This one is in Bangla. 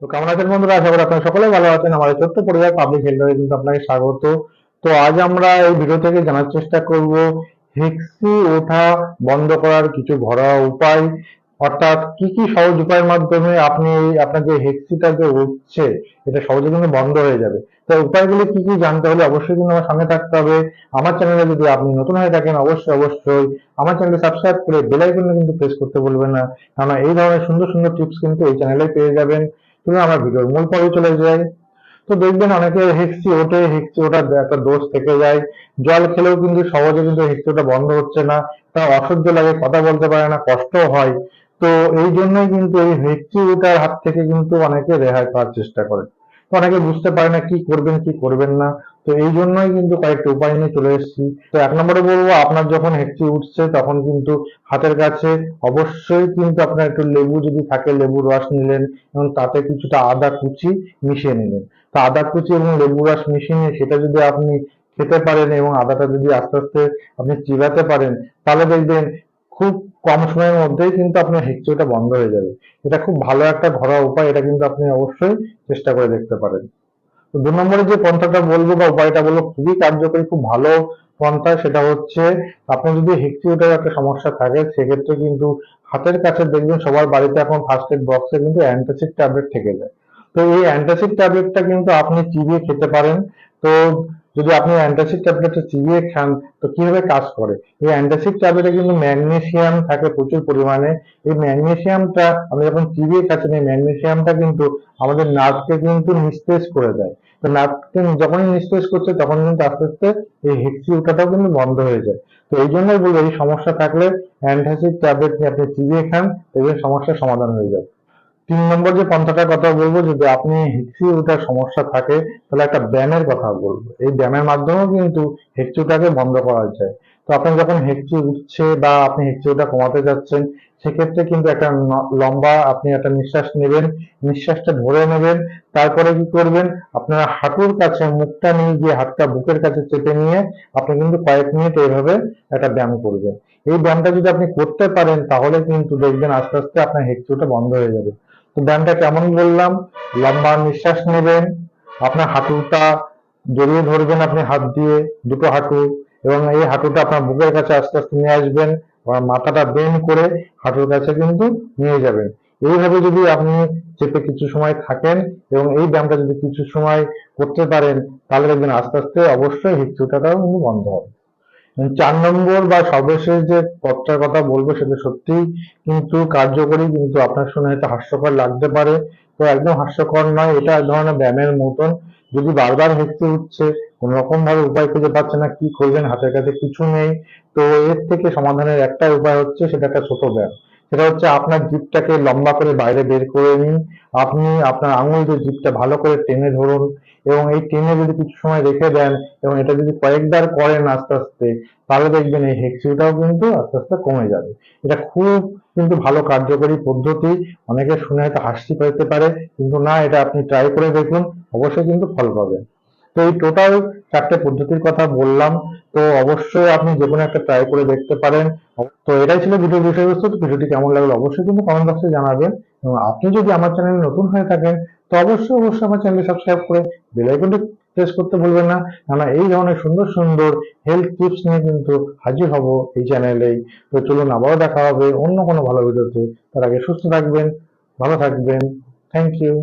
তো কেমন আছেন বন্ধুরা? আশা করি আপনারা সকলে ভালো আছেন। আমাদের ছোট্ট পরিবার পাবলিক হেলথে কিন্তু আপনাকে স্বাগত। তো আজ আমরা এই ভিডিও থেকে জানার চেষ্টা করব হেক্সি ওঠা বন্ধ করার কিছু ঘরোয়া উপায়, অর্থাৎ কি কি সহজ উপায়ের মাধ্যমে আপনি আপনার যে হেক্সিটা যে উঠছে এটা সহজে কিন্তু বন্ধ হয়ে যাবে। তো উপায়গুলো কি কি জানতে হলে অবশ্যই কিন্তু আমার সামনে থাকতে হবে। আমার চ্যানেলে যদি আপনি নতুন হয়ে থাকেন অবশ্যই আমার চ্যানেলটি সাবস্ক্রাইব করে বেল আইকনটা কিন্তু প্রেস করতে ভুলবেন না, কারণ এই ধরনের সুন্দর সুন্দর টিপস কিন্তু এই চ্যানেলে পেয়ে যাবেন। চলুন আমরা ভিডিওর মূল পর্বে চলে যাই। তো দেখবেন অনেকের হেক্সি ওঠে, হেক্সি ওঠার একটা দোষ থেকে যায়। জল খেলেও কিন্তু সহজে কিন্তু হেক্সি ওঠা বন্ধ হচ্ছে না, তা অসহ্য লাগে, কথা বলতে পারে না, কষ্টও হয়। তো এই জন্যই কিন্তু এই হেক্সি ওঠার হাত থেকে কিন্তু অনেকে রেহাই পাওয়ার চেষ্টা করে। তো অনেকে বুঝতে পারে না কি করবেন কি করবেন না। তো এই জন্যই কিন্তু কয়েকটা উপায় নিয়ে চলে এসেছি। তো এক নম্বরে বলবো, আপনার যখন হেক্সি উঠছে তখন কিন্তু হাতের কাছে অবশ্যই কিন্তু আপনার একটু লেবু যদি থাকে লেবুর রস নিলেন এবং তাতে কিছুটা আদা কুচি মিশিয়ে নিলেন। তো আদা কুচি এবং লেবু রস মিশিয়ে নিয়ে সেটা যদি আপনি খেতে পারেন এবং আদাটা যদি আস্তে আস্তে আপনি চিবাতে পারেন, তাহলে দেখবেন খুব কম সময়ের মধ্যেই কিন্তু আপনার হেঁচড়াটা বন্ধ হয়ে যাবে। এটা খুব ভালো একটা ঘরোয়া উপায়, এটা কিন্তু আপনি অবশ্যই চেষ্টা করে দেখতে পারেন। তো ২ নম্বরে যে পন্থাটা বলবো বা উপায়টা বলবো খুবই কার্যকরী, খুব ভালো পন্থা। সেটা হচ্ছে, আপনার যদি হেঁচড়ে ওঠার একটা সমস্যা থাকে সেক্ষেত্রে কিন্তু হাতের কাছে দেখবেন সবার বাড়িতে এখন ফার্স্ট এড বক্সে কিন্তু অ্যান্টাসিড ট্যাবলেট থেকে যায়। তো এই অ্যান্টাসিড ট্যাবলেটটা কিন্তু আপনি চিবিয়ে খেতে পারেন। তো যদি আপনি অ্যান্টাসিড ট্যাবলেটটা চিবিয়ে খান, তো কিভাবে কাজ করে? এই অ্যান্টাসিড ট্যাবলেটে কিন্তু ম্যাগনেসিয়াম থাকে প্রচুর পরিমাণে। এই ম্যাগনেসিয়ামটা আপনি যখন চিবিয়ে খাচ্ছেন, এই ম্যাগনেসিয়ামটা কিন্তু আমাদের নার্ভকে কিন্তু নিস্তেজ করে দেয়। তো নার্ভকে যখনই নিস্তেজ করছে তখন কিন্তু আস্তে আস্তে এই হেঁচকি ওঠাটাও কিন্তু বন্ধ হয়ে যায়। তো এই জন্যই বলবো, এই সমস্যা থাকলে অ্যান্টাসিড ট্যাবলেট নিয়ে আপনি চিবিয়ে খান, দেখবেন সমস্যার সমাধান হয়ে যাবে। ৩ নম্বর যে পন্থাটার কথা বলবো, যদি আপনি হেঁচকি ওঠার সমস্যা থাকে তাহলে একটা ব্যায়ামের কথা বলবো। এই ব্যায়ামের মাধ্যমেও কিন্তু হেঁচকি ওঠাকে বন্ধ করা যায়। তো আপনার যখন হেঁচকি উঠছে বা আপনি হেঁচকি ওঠা কমাতে যাচ্ছেন, সেক্ষেত্রে কিন্তু একটা লম্বা আপনি একটা নিঃশ্বাস নেবেন, নিঃশ্বাসটা ধরে নেবেন। তারপরে কি করবেন, আপনার হাঁটুর কাছে মুখটা নিয়ে গিয়ে হাতটা বুকের কাছে চেপে নিয়ে আপনি কিন্তু কয়েক মিনিট এইভাবে একটা ব্যায়াম করবেন। এই ব্যায়ামটা যদি আপনি করতে পারেন তাহলে কিন্তু দেখবেন আস্তে আস্তে আপনার হেঁচকি ওঠা বন্ধ হয়ে যাবে। তো ব্যায়ামটা কেমন বললাম, লম্বা নিঃশ্বাস নেবেন, আপনার হাঁটুটা জড়িয়ে ধরবেন আপনি হাত দিয়ে, দুটো হাঁটু, এবং এই হাঁটুটা আপনার বুকের কাছে আস্তে আস্তে নিয়ে আসবেন, আবার মাথাটা বেন্ড করে হাঁটুর কাছে কিন্তু নিয়ে যাবেন। এইভাবে যদি আপনি চেপে কিছু সময় থাকেন এবং এই ব্যায়ামটা যদি কিছু সময় করতে পারেন, তাহলে দেখবেন আস্তে আস্তে অবশ্যই হিচকি ওঠাটাও কিন্তু বন্ধ হবে। ৪ নম্বর বা সর্বশেষ যে পথটার কথা বলবো সেটা সত্যিই কিন্তু কার্যকরী, কিন্তু আপনার শুনে হয়তো হাস্যকর লাগতে পারে। তো একদম হাস্যকর নয়, এটা এক ধরনের ব্যায়ামের মতন। যদি বারবার হেঁচকে উঠছে, কোন রকম ভাবে উপায় খুঁজে পাচ্ছে না, কি করবেন, হাতের কাছে কিছু নেই, তো এর থেকে সমাধানের একটাই উপায় হচ্ছে, সেটা একটা ছোট ব্যায়াম। সেটা হচ্ছে, আপনার জিভটাকে লম্বা করে বাইরে বের করে নিন। আপনি আপনার আঙুল দিয়ে জিভটা ভালো করে টেনে ধরুন এবং এই টেনে যদি কিছু সময় রেখে দেন এবং এটা যদি কয়েকবার করেন আস্তে আস্তে, তাহলে দেখবেন এই হেঁচকিটাও কিন্তু আস্তে আস্তে কমে যাবে। এটা খুব কিন্তু ভালো কার্যকরী পদ্ধতি। অনেকে শুনে হয়তো হাসি পেতে পারে, কিন্তু না, এটা আপনি ট্রাই করে দেখুন, অবশ্যই কিন্তু ফল পাবেন। তো এই টোটাল ৪টে পদ্ধতির কথা বললাম। তো অবশ্যই আপনি যে কোনো একটা ট্রাই করে দেখতে পারেন। তো এটাই ছিল ভিডিওর বিষয়বস্তু। তো ভিডিওটি কেমন লাগলো অবশ্যই কিন্তু কমেন্ট বক্সে জানাবেন, এবং আপনি যদি আমার চ্যানেলে নতুন হয়ে থাকেন তো অবশ্যই আমার চ্যানেলটি সাবস্ক্রাইব করে বেল আইকনটি প্রেস করতে ভুলবেন না। আমরা এই ধরনের সুন্দর সুন্দর হেলথ টিপস নিয়ে কিন্তু হাজির হব এই চ্যানেলেই। তো চলুন, আবারও দেখা হবে অন্য কোনো ভালো ভিডিওতে। তার আগে সুস্থ থাকবেন, ভালো থাকবেন। Thank you.